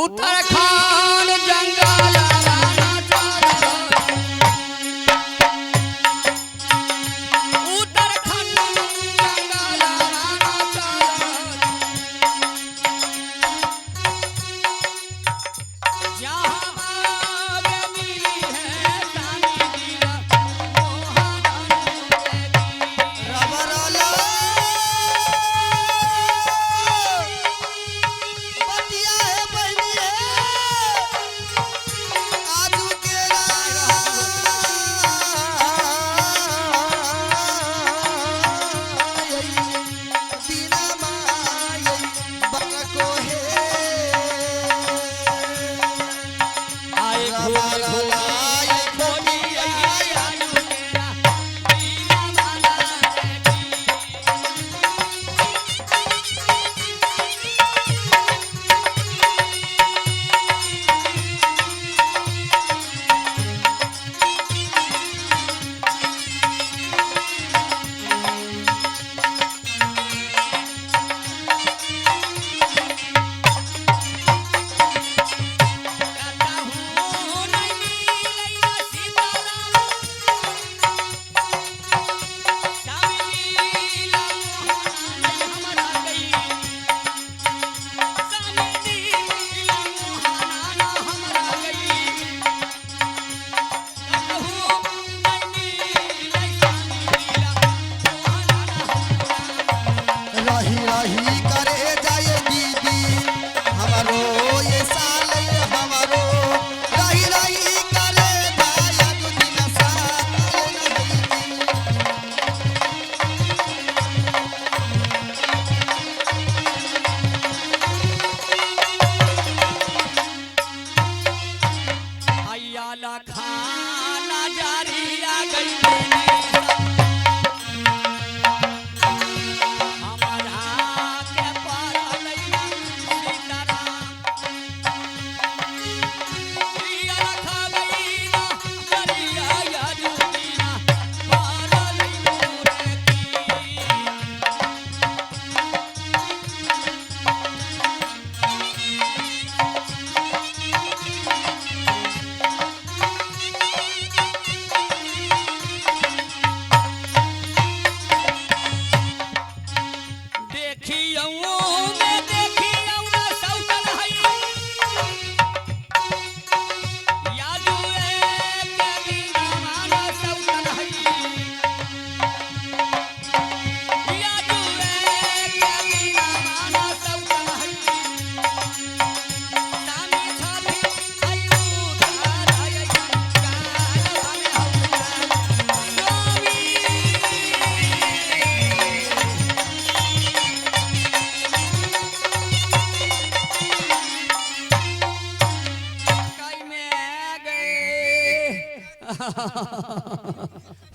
उत्तराखंड जंगल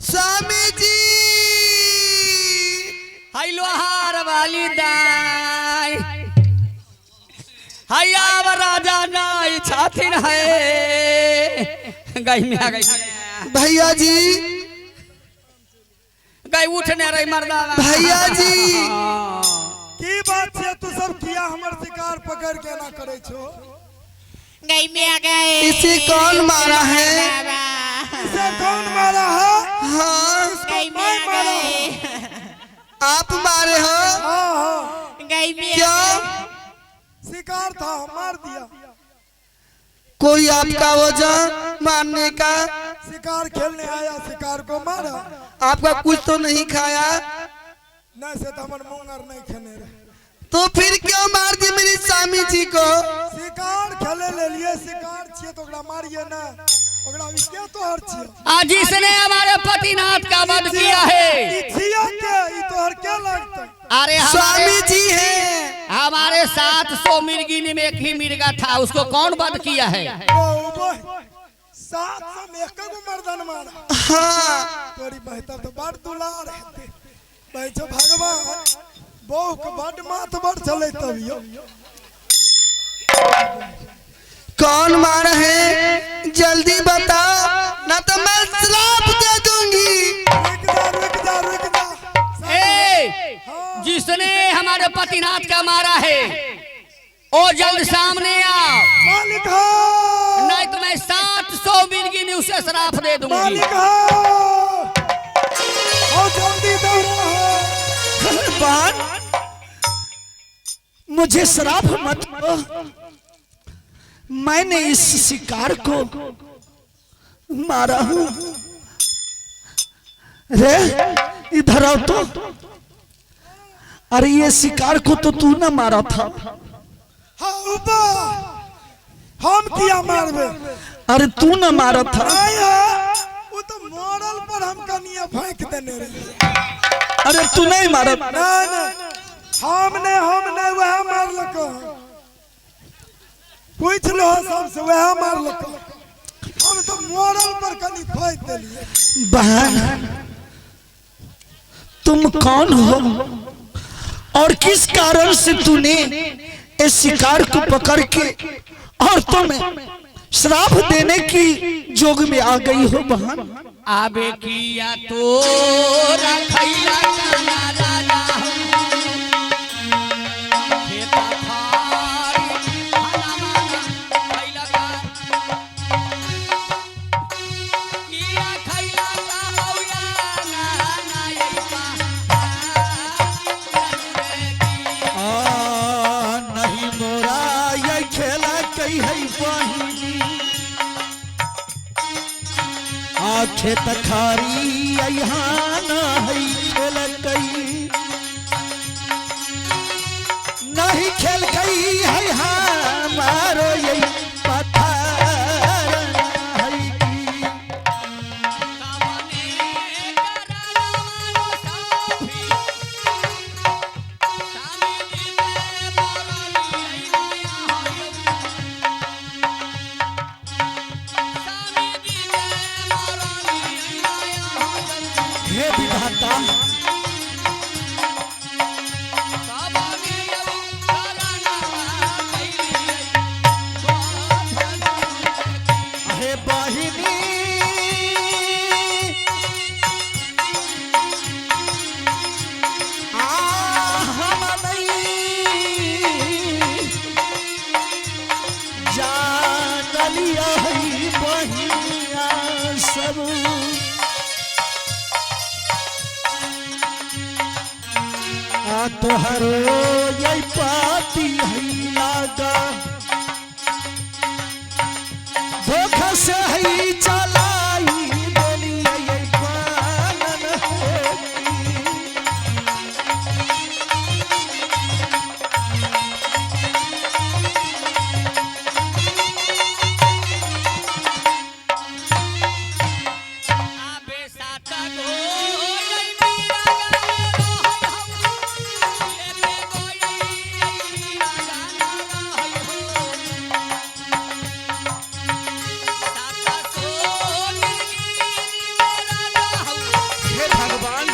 स्वामी जी हाय लोहार वाली दाई हैया राजा नाई छाथिन है गई में आ गई भैया जी गई उठने रही मर्दा भैया जी की बात है तू सब किया हमर शिकार पकड़ के ना करे छो गई में आ गए इसे कौन मारा है इसे कौन मारा है हाँ गई में आ गए आप मारे हो हाँ हाँ गई में क्यों शिकार था मार दिया कोई आपका वजह मारने का शिकार खेलने आया शिकार को मारा आपका कुछ तो नहीं खाया नहीं से तो हमर मुंगर नहीं खेने रहे तो फिर क्यों मार दी मेरी स्वामी जी को शिकार खेले ले लिए शिकार छिए तो ओकरा मारिए ना ओकरा भी क्या तो हर छिए आज जिसने हमारे पतिनाथ का वध किया है ई छिए के ई तो हर क्या लगता अरे स्वामी जी है हमारे 700 मिर्गिनी में एक ही मिर्गा था उसको कौन वध किया है ओ 700 में एक को मर्दन मारा हाँ तोरी बहता तो बड़ दुलार है बैठो भगवान बहु के बड़ माथ बड़ चले तबियो कौन मारा है जल्दी बताओ ना तो मैं श्राप दे दूंगी रुक जा ए जिसने हमारे पतिनाथ का मारा है ओ जल्द सामने आओ, मालिक हो, नहीं तो मैं 700 मिर्गिनी उसे श्राप दे दूंगी। मालिक हो, और जल्दी दौड़ो। बहन मुझे श्राप मत दो, मैंने इस शिकार को मारा हूं। रे इधर आओ तो। अरे ये शिकार को तो तू ना मारा था। हाँ उपा, हम किया मारबे? अरे तू ना मारा था। नहीं है, वो तो मॉडल पर हम कनिया फेंक देने रहे। अरे तू नहीं मारा। नहीं हमने वह मार लको, पूछ लो सबसे, वह मार लको। हम तो मॉडल पर कनी फेंक दिए। बहन तुम कौन हो और किस कारण से तूने इस शिकार को पकड़ के और तुम्हें श्राप देने की जोग में आ गई हो बहन? आबे किया तो रखैया काला लाला खेता थारी खाना माना खैला का किया खैला का औया ना ना ये नहीं मोरा ये खेला कई है बहिनी, खेत खारी यहाँ ना है खेल कई, नहीं खेल कई है हमारो यही पत्थर है की। हे विधाता हे बहिनी हम जानलिया है बहिनिया सब, तोहरो यही पाती है लागा, धोखा से ही चलाई बोली यही पालन है। आबे साता गो यही मीरा हे भगवान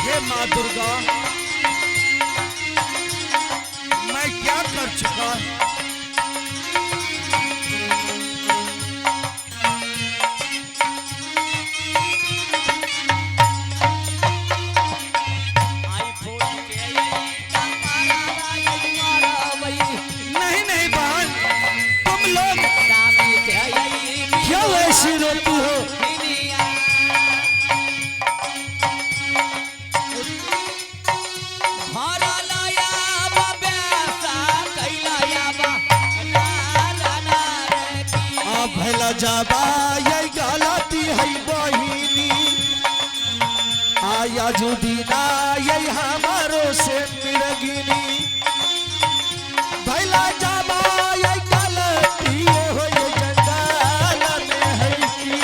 हे माँ दुर्गा, मैं क्या कर चुका? नहीं नहीं बहन, तुम लोग क्यों ऐसी रोती हो? भला जाबा ये गलती है बहिनी, आया जो दीना ये हमारो से मिरगिनी, भला जाबा ये गलती हो ये जंजाल में है की।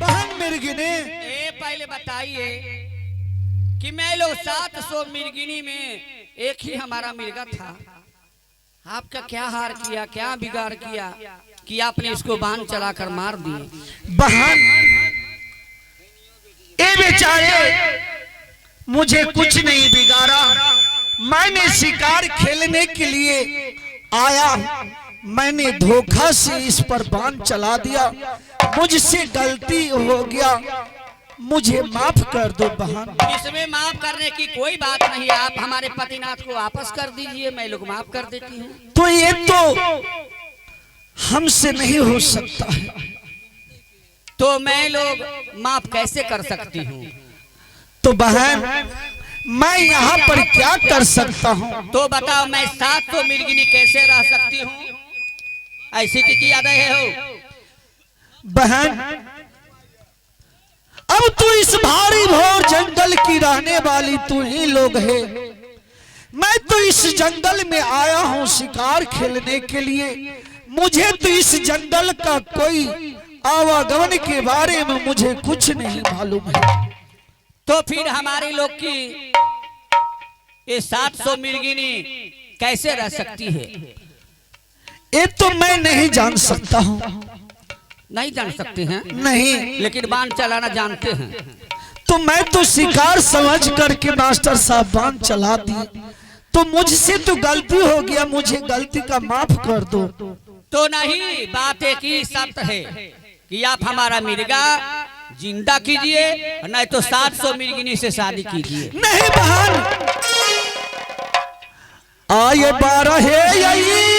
बहन मिरगिनी पहले बताइए कि मैं लोग 700 मिर्गिनी में एक ही हमारा मिर्गा था, आपका क्या हार किया, क्या बिगाड़ किया कि आपने इसको बाण चलाकर मार दिए? बहन, ये बेचारे मुझे कुछ नहीं बिगाड़ा। मैंने शिकार खेलने के लिए आया, मैंने धोखा से इस पर बाण चला दिया, मुझसे गलती हो गया, मुझे माफ कर दो बहन। इसमें माफ करने की कोई बात नहीं है। आप हमारे पतिनाथ को वापस कर दीजिए, मैं लोग माफ कर देती हूँ। तो ये तो हमसे नहीं हो सकता है, तो मैं लोग माफ कैसे कर सकती हूँ? तो बहन मैं यहाँ पर क्या कर सकता हूँ? तो बताओ, मैं 700 मिर्गिनी कैसे रह सकती हूँ? ऐसी की याद है हो? बहन अब तू इस भारी भोर जंगल की रहने वाली तू ही लोग है। मैं तो इस जंगल में आया हूँ शिकार खेलने के लिए, मुझे तो इस जंगल का कोई आवागमन के बारे में मुझे कुछ नहीं मालूम है। तो फिर हमारे लोग की ये 700 मिर्गिनी कैसे रह सकती है? ये तो मैं नहीं जान सकता हूँ। नहीं जान सकते हैं? नहीं, लेकिन बाण चलाना जानते हैं। तो मैं तो शिकार समझ करके मास्टर साहब बाण चला दी, तो मुझसे तो गलती हो गया, मुझे गलती का माफ कर दो। तो नहीं, बात एक ही शर्त है कि आप हमारा मिर्गा जिंदा कीजिए, नहीं तो 700 मिर्गिनी से शादी कीजिए। नहीं बहन, आए 12 है यही